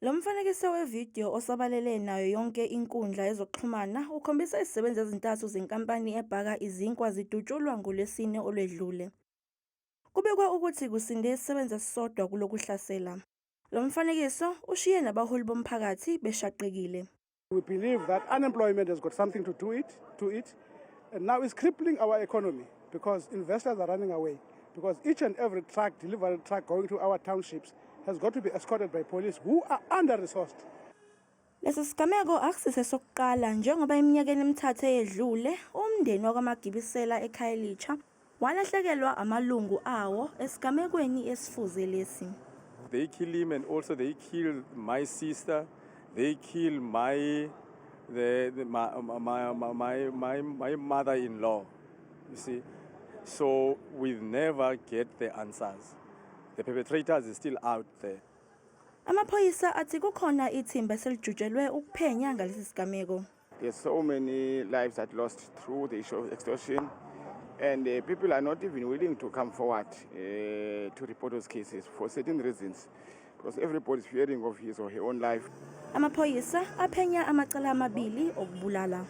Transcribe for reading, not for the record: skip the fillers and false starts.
Lo mfanekiso wevidiyo osabalele nayo yonke inkundla yezokuxhumana ukhombisa izisebenzi ezintathu zenkampani ebhaka izinkwa zidutshulwa ngoLwesine olwedlule. Kubikwa ukuthi kusinde isisebenzi esisodwa kuloku hlasela. Lo mfanekiso ushiye nabaholi bomphakathi beshaqekile. We believe that unemployment has got something to do to it, and now it's crippling our economy because investors are running away. Because each and every delivery truck going to our townships has got to be escorted by police who are under-resourced. Lesi sigameko akusise sokuqala njengoba iminyakeni emithathu eyedlule umndeni wakwaMagibisela eKhayelitsha walahlekelwa amalungu awo esigamekweni esifuze lesi. They kill him and also they kill my sister. They kill my mother-in-law. You see, so we never get the answers. The perpetrators is still out there. Amaphoyisa athi kukhona ithimba selijujelwe ukuphenya ngalesi sigameko. There's so many lives that lost through the issue of extortion, and people are not even willing to come forward to report those cases for certain reasons, because everybody is fearing of his or her own life. Amaphoyisa aphenya amacala amabili okubulala.